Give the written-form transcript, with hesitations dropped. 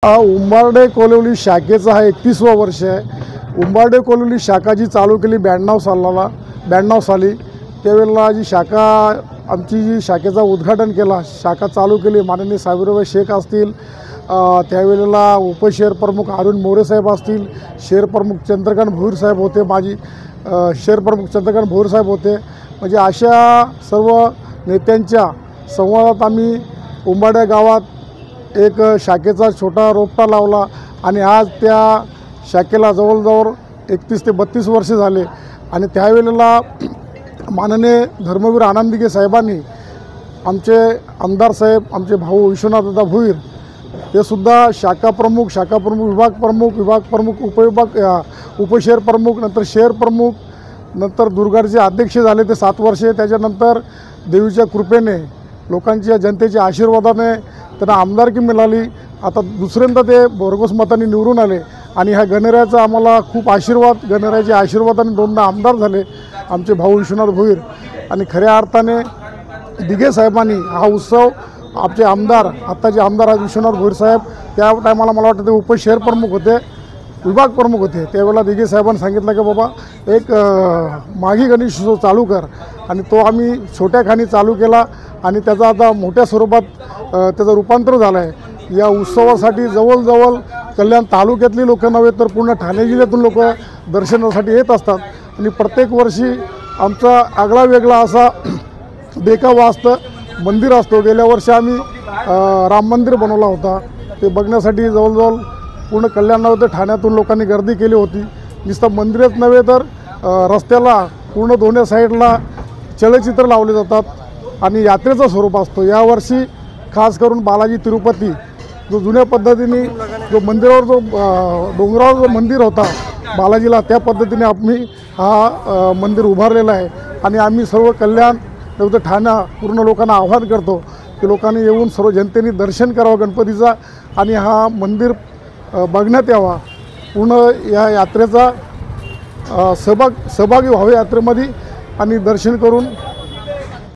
उंबारडे कोलवली शाखेचा हा 31वा वर्ष आहे। उंबारडे कोलवली शाखा जी चालू केली 92 साली, त्यावेळेला जी शाखा आमची जी शाखेचा उद्घाटन केला, शाखा चालू केली माननीय साबिरभाई शेख असतील, त्यावेळेला उपशहर प्रमुख अरुण मोरे साहेब असतील, शहर प्रमुख चंद्रकांत भोईर साहेब होते, माजी शहर प्रमुख चंद्रकांत भोईर साहेब होते। म्हणजे अशा सर्व नेत्यांच्या संवादात आम्ही उंबारडे गावात एक शाखेचा छोटा रोपटा लावला आणि आज त्या शाखेला जवळजवळ 31 ते 32 वर्ष झाले। आणि त्यावेळेला माननीय धर्मवीर आनंदगे साहेबांनी आमचे आमदार साहेब, आमचे भाऊ विश्वनाथदादा भोईर, ते सुद्धा शाखा प्रमुख, विभाग प्रमुख, उपशहर प्रमुख, नंतर शहर प्रमुख, नंतर दुर्गाडचे अध्यक्ष झाले ते 7 वर्षे। त्याच्यानंतर देवीच्या कृपेने, लोकांच्या जनतेच्या आशीर्वादाने त्यांना आमदारकी मिळाली। आता दुसऱ्यांदा ते बोरघोस मतांनी निवडून आले आणि ह्या गणरायाचा आम्हाला खूप आशीर्वाद, गणरायाच्या आशीर्वादाने 2दा आमदार झाले आमचे भाऊ विश्वनाथ भोईर। आणि खऱ्या अर्थाने दिघे साहेबांनी हा उत्सव, आमचे आमदार, आत्ताचे आमदार आज विश्वनाथ भोईर साहेब, त्या टायमाला मला वाटतं ते उपशहर प्रमुख होते, विभाग प्रमुख होते। त्यावेळेला दिघे साहेबांनी सांगितलं की बाबा एक माघी गणेश उत्सव चालू कर, आणि तो आम्ही छोट्या खाणी चालू केला आणि त्याचा आता मोठ्या स्वरूपात त्याचं रूपांतर झालं आहे। या उत्सवासाठी जवळजवळ कल्याण तालुक्यातली लोक नव्हे तर पूर्ण ठाणे जिल्ह्यातून लोक दर्शनासाठी येत असतात। आणि प्रत्येक वर्षी आमचा आगळा वेगळा असा देखावा असतं, मंदिर असतो। गेल्या वर्षी आम्ही राम मंदिर बनवला होता, ते बघण्यासाठी जवळजवळ पूर्ण कल्याण नव्हे तर ठाण्यातून लोकांनी गर्दी केली होती। नुसतं मंदिरच नव्हे तर रस्त्याला पूर्ण दोन्ही साईडला चलचित्र लावले जातात आणि यात्रेचं स्वरूप असतो। यावर्षी खास करून बालाजी तिरुपती, जो जुन्या पद्धतीने जो मंदिरावर जो डोंगरावर जो मंदिर होता बालाजीला, त्या पद्धतीने आम्ही हा मंदिर उभारलेला आहे। आणि आम्ही सर्व कल्याण नव्हे ठाणा पूर्ण लोकांना आवाहन करतो की लोकांनी येऊन सर्व जनतेने दर्शन करावं गणपतीचा आणि हा मंदिर बघण्यात यावा। पूर्ण या यात्रेचा सहभागी व्हावे यात्रेमध्ये आणि दर्शन करून